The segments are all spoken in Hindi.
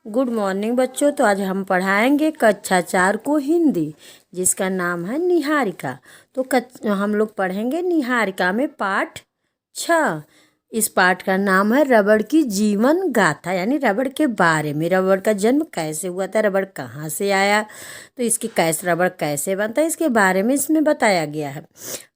गुड मॉर्निंग बच्चों। तो आज हम पढ़ाएंगे कक्षा 4 को हिंदी, जिसका नाम है निहारिका। तो हम लोग पढ़ेंगे निहारिका में पाठ 6। इस पाठ का नाम है रबड़ की जीवन गाथा, यानी रबड़ के बारे में। रबड़ का जन्म कैसे हुआ था, रबड़ कहाँ से आया, तो इसकी रबड़ कैसे बनता है, इसके बारे में इसमें बताया गया है।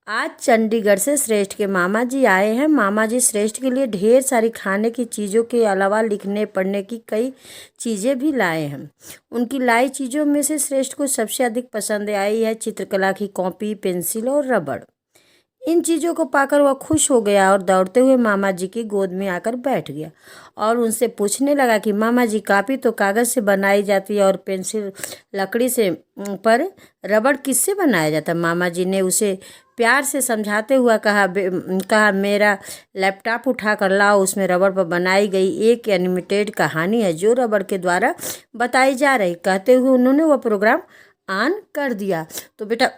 आज चंडीगढ़ से श्रेष्ठ के मामा जी आए हैं। मामा जी श्रेष्ठ के लिए ढेर सारी खाने की चीज़ों के अलावा लिखने पढ़ने की कई चीज़ें भी लाए हैं। उनकी लाई चीज़ों में से श्रेष्ठ को सबसे अधिक पसंद आई है चित्रकला की कॉपी, पेंसिल और रबड़। इन चीज़ों को पाकर वह खुश हो गया और दौड़ते हुए मामा जी की गोद में आकर बैठ गया और उनसे पूछने लगा कि मामा जी, कॉपी तो कागज़ से बनाई जाती है और पेंसिल लकड़ी से, पर रबड़ किससे बनाया जाता है? मामा जी ने उसे प्यार से समझाते हुआ कहा मेरा लैपटॉप उठा कर लाओ, उसमें रबड़ पर बनाई गई एक एनिमेटेड कहानी है जो रबड़ के द्वारा बताई जा रही। कहते हुए उन्होंने वह प्रोग्राम ऑन कर दिया। तो बेटा,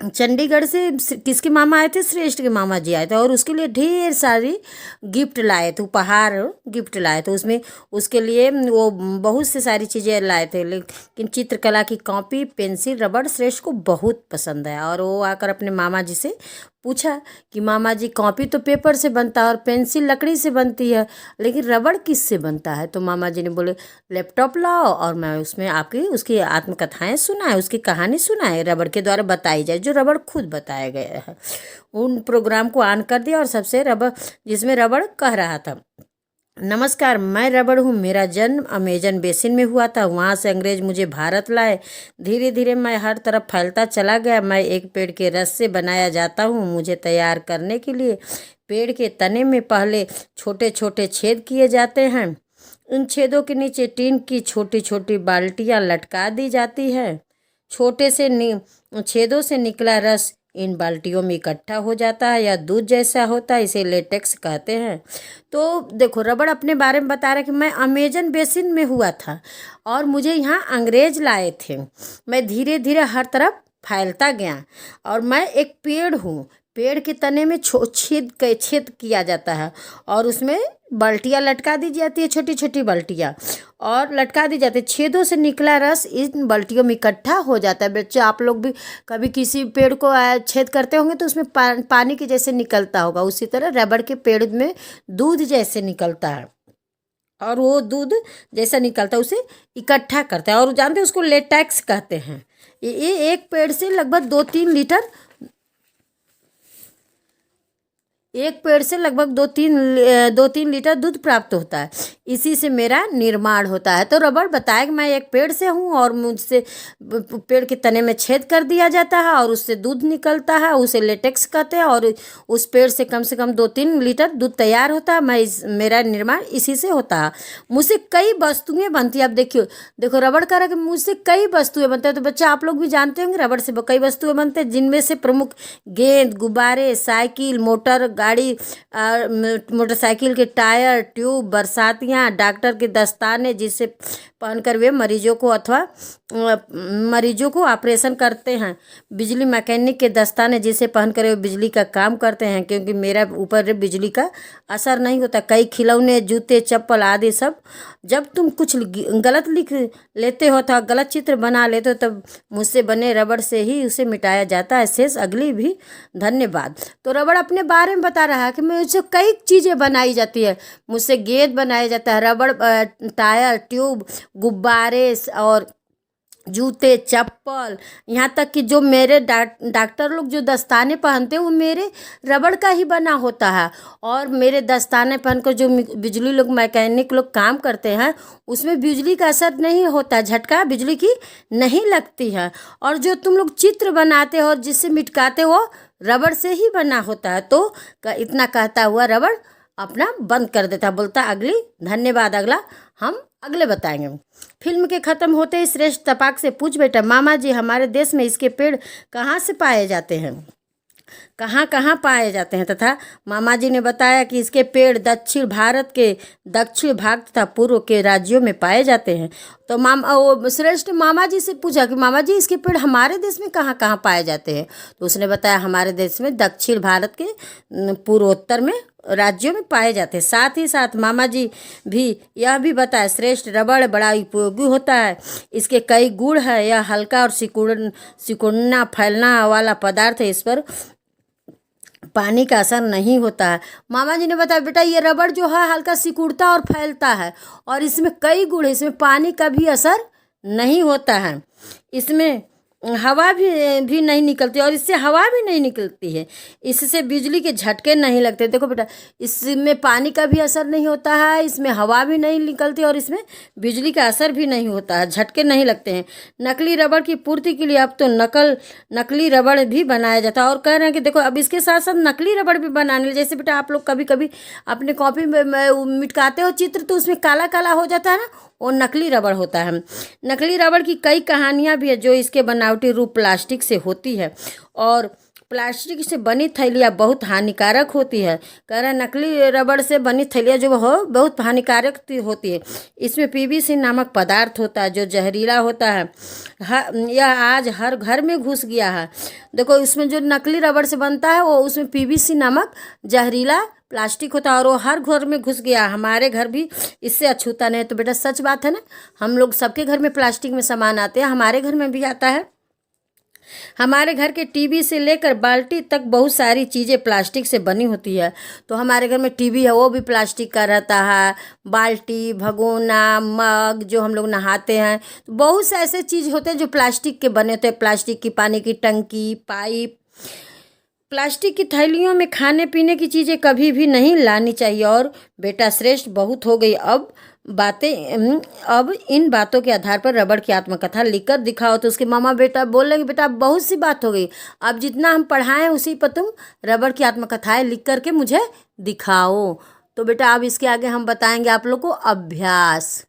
चंडीगढ़ से किसके मामा आए थे? श्रेष्ठ के मामा जी आए थे और उसके लिए ढेर सारी गिफ्ट लाए थे, उपहार गिफ्ट लाए थे। उसमें उसके लिए वो बहुत से सारी चीज़ें लाए थे, लेकिन चित्रकला की कॉपी, पेंसिल, रबड़ श्रेष्ठ को बहुत पसंद आया और वो आकर अपने मामा जी से पूछा कि मामा जी, कॉपी तो पेपर से बनता है और पेंसिल लकड़ी से बनती है, लेकिन रबड़ किससे बनता है? तो मामा जी ने बोले, लैपटॉप लाओ और मैं उसमें उसकी आत्मकथाएं सुनाए, उसकी कहानी सुनाए, रबड़ के द्वारा बताई जाए, जो रबड़ खुद बताया गया है। उन प्रोग्राम को ऑन कर दिया और सबसे जिसमें रबड़ कह रहा था, नमस्कार, मैं रबड़ हूँ। मेरा जन्म अमेजन बेसिन में हुआ था, वहाँ से अंग्रेज मुझे भारत लाए। धीरे धीरे मैं हर तरफ फैलता चला गया। मैं एक पेड़ के रस से बनाया जाता हूँ। मुझे तैयार करने के लिए पेड़ के तने में पहले छोटे छोटे छेद किए जाते हैं। इन छेदों के नीचे टीन की छोटी छोटी बाल्टियाँ लटका दी जाती है। छोटे से छेदों से निकला रस इन बाल्टियों में इकट्ठा हो जाता है या दूध जैसा होता है, इसे लेटेक्स कहते हैं। तो देखो, रबड़ अपने बारे में बता रहा है कि मैं अमेजन बेसिन में हुआ था और मुझे यहाँ अंग्रेज लाए थे। मैं धीरे धीरे हर तरफ फैलता गया और मैं एक पेड़ हूँ। पेड़ के तने में छेद किया जाता है और उसमें बाल्टियाँ लटका दी जाती है, छोटी छोटी बाल्टियाँ, और लटका दी जाती है। छेदों से निकला रस इन बाल्टियों में इकट्ठा हो जाता है। बच्चे, आप लोग भी कभी किसी पेड़ को छेद करते होंगे तो उसमें पानी के जैसे निकलता होगा। उसी तरह रबड़ के पेड़ में दूध जैसे निकलता है और वो दूध जैसा निकलता है उसे इकट्ठा करता है और जानते हैं उसको लेटेक्स कहते हैं। ये एक पेड़ से लगभग 2-3 लीटर दूध प्राप्त होता है। इसी से मेरा निर्माण होता है। तो रबड़ बताया कि मैं एक पेड़ से हूँ और मुझसे पेड़ के तने में छेद कर दिया जाता है और उससे दूध निकलता है, उसे लेटेक्स कहते हैं और उस पेड़ से कम 2-3 लीटर दूध तैयार होता है। मेरा निर्माण इसी से होता है। मुझसे कई वस्तुएं बनती है। अब देखो रबड़ कह रहा है कि मुझसे कई वस्तुएं बनते हैं। तो बच्चा, आप लोग भी जानते होंगे रबड़ से कई वस्तुएं बनते हैं, जिनमें से प्रमुख गेंद, गुब्बारे, साइकिल, मोटर गाड़ी, मोटरसाइकिल के टायर, ट्यूब, बरसातियाँ, डॉक्टर के दस्ताने जिसे पहनकर वे मरीजों को ऑपरेशन करते हैं, बिजली मैकेनिक के दस्ताने जिसे पहनकर वे बिजली का काम करते हैं, क्योंकि मेरा ऊपर बिजली का असर नहीं होता। कई खिलौने, जूते, चप्पल आदि सब। जब तुम कुछ गलत लिख लेते हो तो गलत चित्र बना लेते हो, तब मुझसे बने रबड़ से ही उसे मिटाया जाता है। शेष अगली भी। धन्यवाद। तो रबड़ अपने बारे में बता रहा है कि मुझसे कई चीज़ें बनाई जाती है। मुझसे गेंद बनाया जाता है, रबड़, टायर, ट्यूब, गुब्बारे और जूते, चप्पल, यहाँ तक कि जो मेरे डॉक्टर लोग जो दस्ताने पहनते हैं वो मेरे रबड़ का ही बना होता है। और मेरे दस्ताने पहनकर जो बिजली लोग, मैकेनिक लोग काम करते हैं, उसमें बिजली का असर नहीं होता, झटका बिजली की नहीं लगती है। और जो तुम लोग चित्र बनाते हो और जिससे मिटकाते हो, रबड़ से ही बना होता है। तो इतना कहता हुआ रबड़ अपना बंद कर देता, बोलता अगली। धन्यवाद। अगला हम अगले बताएंगे। फिल्म के खत्म होते ही श्रेष्ठ तपाक से पूछ बैठा, मामा जी, हमारे देश में इसके पेड़ कहाँ से पाए जाते हैं, कहाँ कहाँ पाए जाते हैं? तथा मामा जी ने बताया कि इसके पेड़ दक्षिण भारत के दक्षिण भाग तथा पूर्व के राज्यों में पाए जाते हैं। तो श्रेष्ठ मामा जी से पूछा कि मामा जी, इसके पेड़ हमारे देश में कहाँ कहाँ पाए जाते हैं? तो उसने बताया, हमारे देश में दक्षिण भारत के पूर्वोत्तर में राज्यों में पाए जाते हैं। साथ ही साथ मामा जी भी यह भी बताए श्रेष्ठ रबड़ बड़ा उपयोगी होता है। इसके कई गुण है। यह हल्का और सिकुड़ना फैलना वाला पदार्थ है। इस पर पानी का असर नहीं होता है। मामा जी ने बताया बेटा ये रबड़ जो है हल्का सिकुड़ता और फैलता है और इसमें कई गुण है। इसमें पानी का भी असर नहीं होता है। इसमें हवा भी नहीं निकलती और इससे हवा भी नहीं निकलती है। इससे बिजली के झटके नहीं लगते। देखो बेटा इसमें पानी का भी असर नहीं होता है, इसमें हवा भी नहीं निकलती और इसमें बिजली का असर भी नहीं होता है, झटके नहीं लगते हैं। नकली रबड़ की पूर्ति के लिए अब तो नकली रबड़ भी बनाया जाता है। और कह रहे हैं कि देखो अब इसके साथ साथ नकली रबड़ भी बनाने जैसे बेटा आप लोग कभी कभी अपने कॉपी में मिटकाते हो चित्र तो उसमें काला काला हो जाता है ना, वो नकली रबड़ होता है। नकली रबड़ की कई कहानियां भी है जो इसके बनावटी रूप प्लास्टिक से होती है और प्लास्टिक से बनी थैलियाँ बहुत हानिकारक होती है। कह रहे हैं नकली रबड़ से बनी थैलियाँ जो हो बहुत हानिकारक होती है। इसमें पीवीसी नामक पदार्थ होता है जो जहरीला होता है। यह आज हर घर में घुस गया है। देखो इसमें जो नकली रबड़ से बनता है वो उसमें पीवीसी नामक जहरीला प्लास्टिक होता है और वो हर घर में घुस गया। हमारे घर भी इससे अछूता नहीं। तो बेटा सच बात है ना, हम लोग सबके घर में प्लास्टिक में सामान आते हैं, हमारे घर में भी आता है। हमारे घर के टीवी से लेकर बाल्टी तक बहुत सारी चीज़ें प्लास्टिक से बनी होती है। तो हमारे घर में टीवी है वो भी प्लास्टिक का रहता है। बाल्टी, भगोना, मग जो हम लोग नहाते हैं, तो बहुत से ऐसे चीज़ होते हैं जो प्लास्टिक के बने होते हैं। प्लास्टिक की पानी की टंकी, पाइप। प्लास्टिक की थैलियों में खाने पीने की चीज़ें कभी भी नहीं लानी चाहिए। और बेटा श्रेष्ठ बहुत हो गई अब इन बातों के आधार पर रबड़ की आत्मकथा लिखकर दिखाओ। तो उसके मामा बेटा बोल रहे बेटा बहुत सी बात हो गई, अब जितना हम पढ़ाएं उसी पर तुम रबड़ की आत्मकथाएं लिख करके मुझे दिखाओ। तो बेटा अब इसके आगे हम बताएंगे आप लोग को अभ्यास।